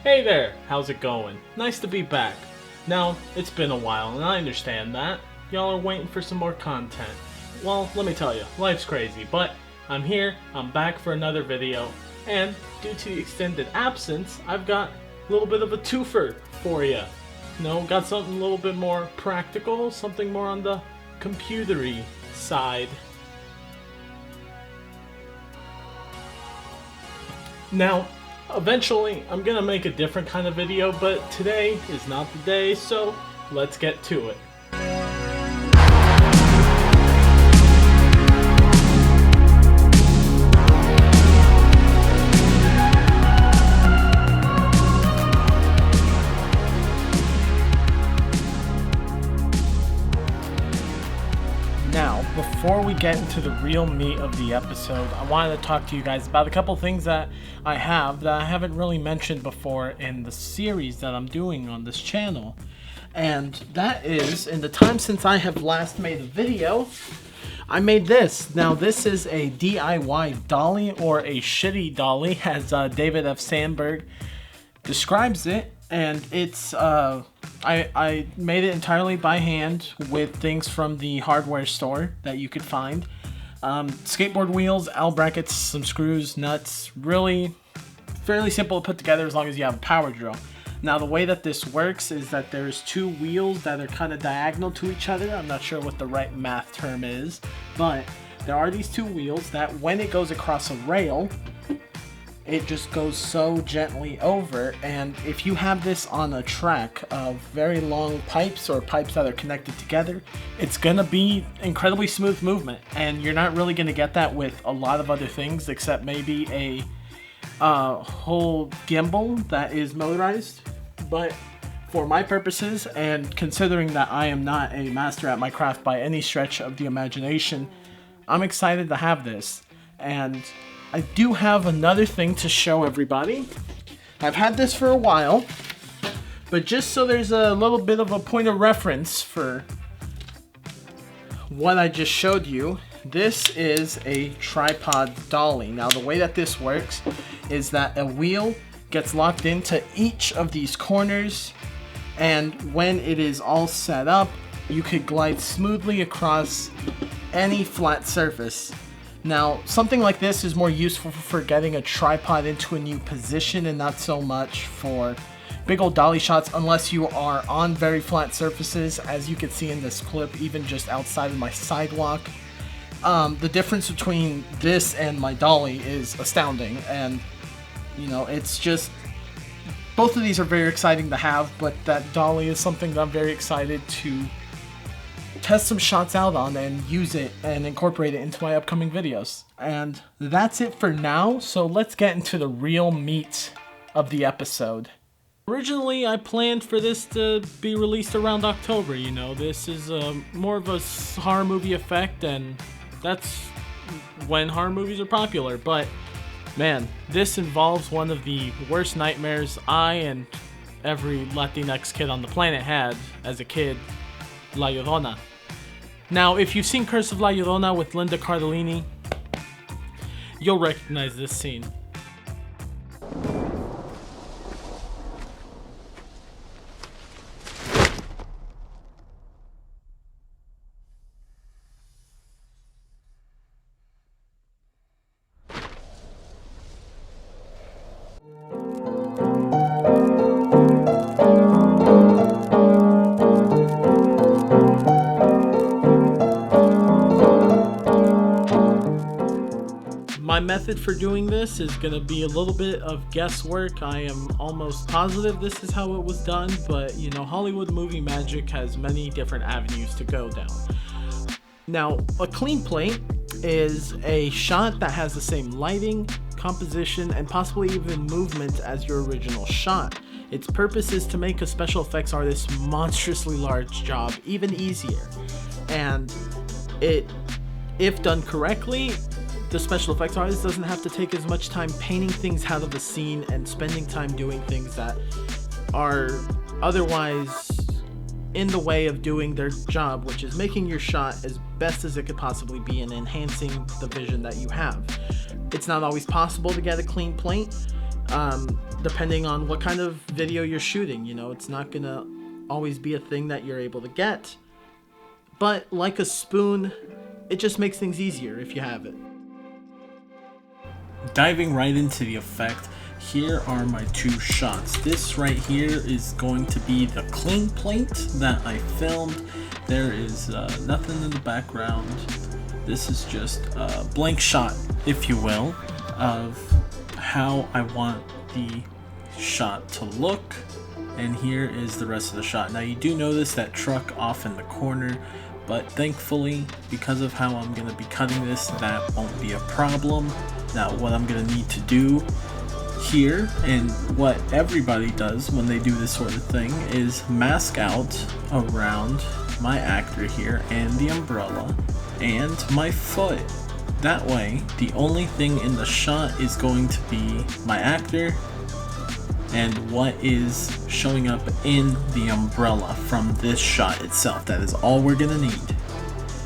Hey there, how's it going? Nice to be back. Now, it's been a while and I understand that. Y'all are waiting for some more content. Well, let me tell you, life's crazy, but I'm here, I'm back for another video, and due to the extended absence, I've got a little bit of a twofer for you. Got something a little bit more practical, something more on the computery side. Now, eventually, I'm gonna make a different kind of video, but today is not the day, so let's get to it. Now, before we get into the real meat of the episode, I wanted to talk to you guys about a couple things that I haven't really mentioned before in the series that I'm doing on this channel. And that is, in the time since I have last made a video, I made this. Now, this is a DIY dolly, or a shitty dolly, as David F. Sandberg describes it. And it's, I made it entirely by hand with things from the hardware store that you could find. Skateboard wheels, L brackets, some screws, nuts. Really fairly simple to put together as long as you have a power drill. Now, the way that this works is that there's two wheels that are kind of diagonal to each other. I'm not sure what the right math term is, but there are these two wheels that when it goes across a rail, it just goes so gently over. And if you have this on a track of very long pipes or pipes that are connected together, it's gonna be incredibly smooth movement, and you're not really gonna get that with a lot of other things except maybe a whole gimbal that is motorized. But for my purposes, and considering that I am not a master at my craft by any stretch of the imagination, I'm excited to have this. And I do have another thing to show everybody. I've had this for a while, but just so there's a little bit of a point of reference for what I just showed you, this is a tripod dolly. Now, the way that this works is that a wheel gets locked into each of these corners, and when it is all set up, you could glide smoothly across any flat surface. Now, something like this is more useful for getting a tripod into a new position and not so much for big old dolly shots unless you are on very flat surfaces, as you can see in this clip, even just outside of my sidewalk. The difference between this and my dolly is astounding, and it's just, both of these are very exciting to have, but that dolly is something that I'm very excited to test some shots out on and use it and incorporate it into my upcoming videos. And that's it for now, so let's get into the real meat of the episode. Originally, I planned for this to be released around October. This is more of a horror movie effect, and that's when horror movies are popular. But man, this involves one of the worst nightmares I and every Latinx kid on the planet had as a kid: La Llorona. Now, if you've seen Curse of La Llorona with Linda Cardellini, you'll recognize this scene. My method for doing this is going to be a little bit of guesswork. I am almost positive this is how it was done, but Hollywood movie magic has many different avenues to go down. Now, a clean plate is a shot that has the same lighting, composition, and possibly even movement as your original shot. Its purpose is to make a special effects artist's monstrously large job even easier. And if done correctly, the special effects artist doesn't have to take as much time painting things out of the scene and spending time doing things that are otherwise in the way of doing their job, which is making your shot as best as it could possibly be and enhancing the vision that you have. It's not always possible to get a clean plate. depending on what kind of video you're shooting. You know, it's not gonna always be a thing that you're able to get. But like a spoon, it just makes things easier if you have it. Diving right into the effect, here are my two shots. This right here is going to be the clean plate that I filmed. There is nothing in the background. This is just a blank shot, if you will, of how I want the shot to look. And here is the rest of the shot. Now you do notice that truck off in the corner, but thankfully, because of how I'm going to be cutting this, that won't be a problem. Now what I'm going to need to do here, and what everybody does when they do this sort of thing, is mask out around my actor here and the umbrella and my foot. That way, the only thing in the shot is going to be my actor and what is showing up in the umbrella from this shot itself. That is all we're gonna need.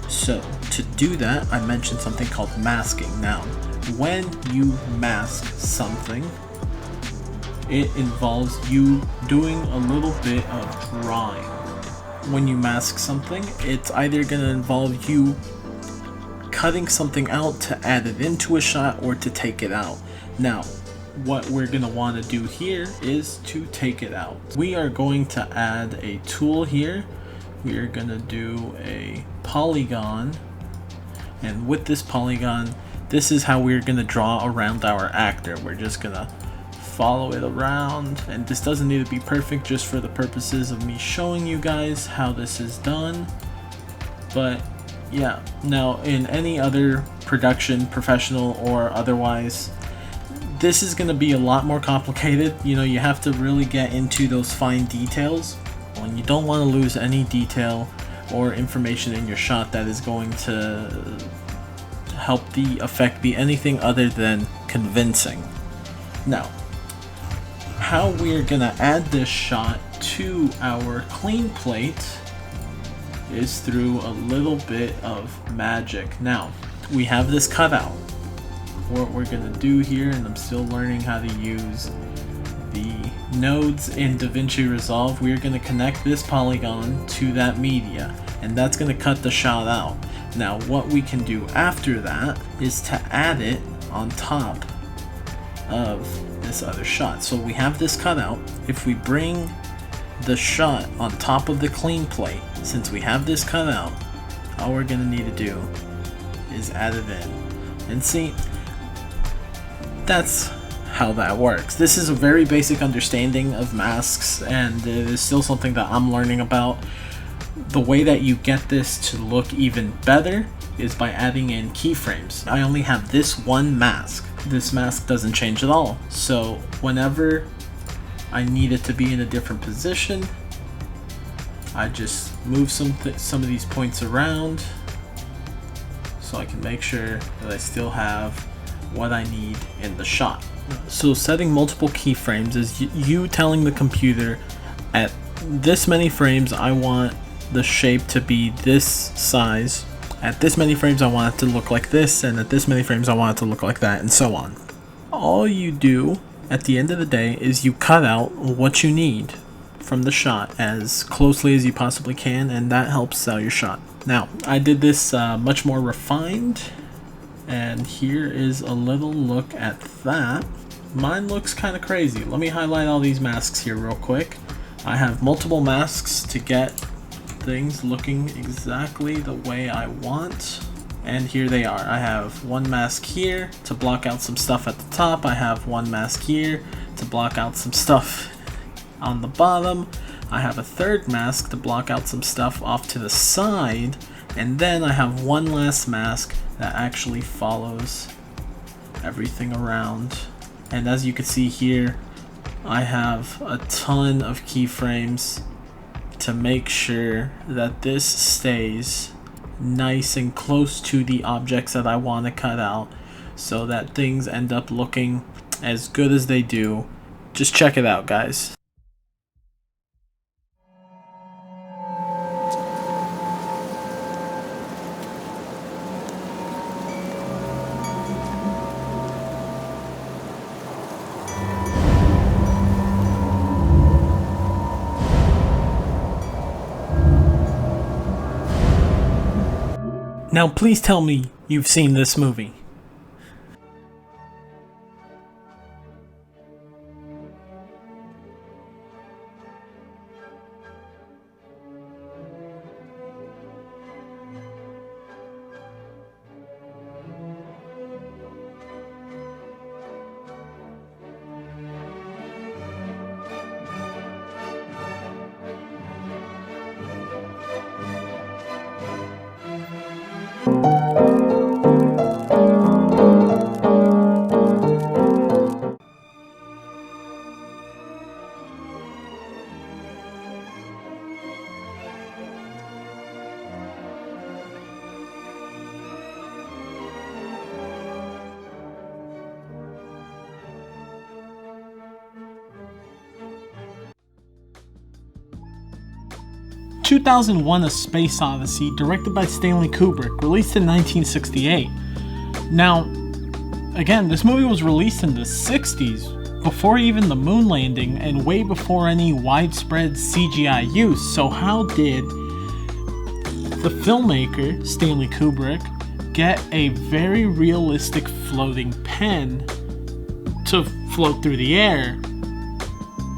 So to do that, I mentioned something called masking. Now, when you mask something, it involves you doing a little bit of drawing. When you mask something, it's either gonna involve you cutting something out to add it into a shot or to take it out. Now, what we're going to want to do here is to take it out. We are going to add a tool here. We are going to do a polygon, and with this polygon, this is how we're going to draw around our actor. We're just going to follow it around, and this doesn't need to be perfect, just for the purposes of me showing you guys how this is done. But yeah, now in any other production, professional or otherwise, this is going to be a lot more complicated. You know, you have to really get into those fine details, and you don't want to lose any detail or information in your shot that is going to help the effect be anything other than convincing. Now, how we're going to add this shot to our clean plate is through a little bit of magic. Now, we have this cutout. What we're gonna do here, and I'm still learning how to use the nodes in DaVinci Resolve, we're gonna connect this polygon to that media, and that's gonna cut the shot out. Now what we can do after that is to add it on top of this other shot. So we have this cutout. If we bring the shot on top of the clean plate, since we have this cutout, all we're gonna need to do is add it in. And see, that's how that works. This is a very basic understanding of masks, and it is still something that I'm learning about. The way that you get this to look even better is by adding in keyframes. I only have this one mask. This mask doesn't change at all. So whenever I need it to be in a different position, I just move some of these points around so I can make sure that I still have what I need in the shot. So setting multiple keyframes is you telling the computer, at this many frames I want the shape to be this size, at this many frames I want it to look like this, and at this many frames I want it to look like that, and so on. All you do at the end of the day is you cut out what you need from the shot as closely as you possibly can, and that helps sell your shot. Now, I did this much more refined, and here is a little look at that. Mine looks kind of crazy. Let me highlight all these masks here real quick. I have multiple masks to get things looking exactly the way I want, and here they are. I have one mask here to block out some stuff at the top. I have one mask here to block out some stuff on the bottom. I have a third mask to block out some stuff off to the side, and then I have one last mask that actually follows everything around. And as you can see here, I have a ton of keyframes to make sure that this stays nice and close to the objects that I want to cut out, so that things end up looking as good as they do. Just check it out, guys. Now please tell me you've seen this movie. 2001: A Space Odyssey, directed by Stanley Kubrick, released in 1968. Now, again, this movie was released in the 60s, before even the moon landing and way before any widespread CGI use. So how did the filmmaker, Stanley Kubrick, get a very realistic floating pen to float through the air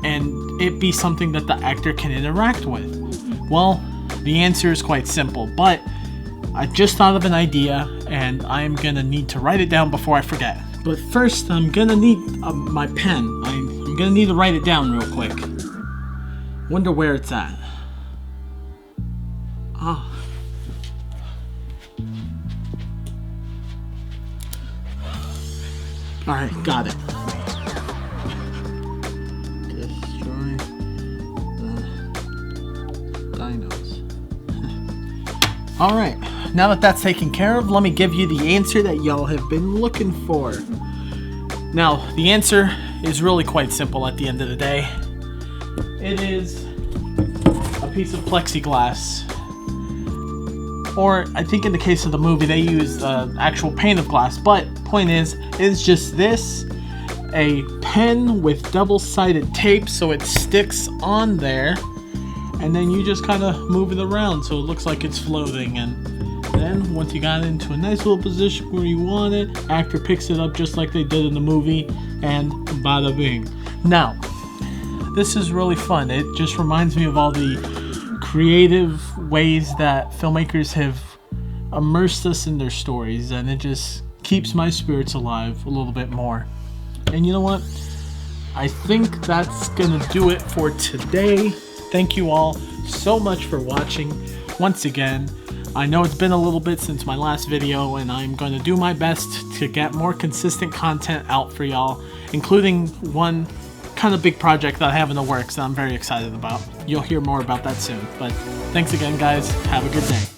and it be something that the actor can interact with? Well, the answer is quite simple, but I just thought of an idea and I'm gonna need to write it down before I forget. But first, I'm gonna need my pen. I'm gonna need to write it down real quick. Wonder where it's at. Ah. Alright, got it. Destroy the dinos. Alright, now that that's taken care of, let me give you the answer that y'all have been looking for. Now, the answer is really quite simple at the end of the day. It is a piece of plexiglass. Or, I think in the case of the movie, they used actual pane of glass. But, point is, it's just this, a pen with double-sided tape so it sticks on there. And then you just kind of move it around so it looks like it's floating. And then, once you got it into a nice little position where you want it, actor picks it up just like they did in the movie, and bada bing. Now, this is really fun. It just reminds me of all the creative ways that filmmakers have immersed us in their stories, and it just keeps my spirits alive a little bit more. And you know what? I think that's gonna do it for today. Thank you all so much for watching. Once again, I know it's been a little bit since my last video, and I'm going to do my best to get more consistent content out for y'all, including one kind of big project that I have in the works that I'm very excited about. You'll hear more about that soon. But thanks again, guys. Have a good day.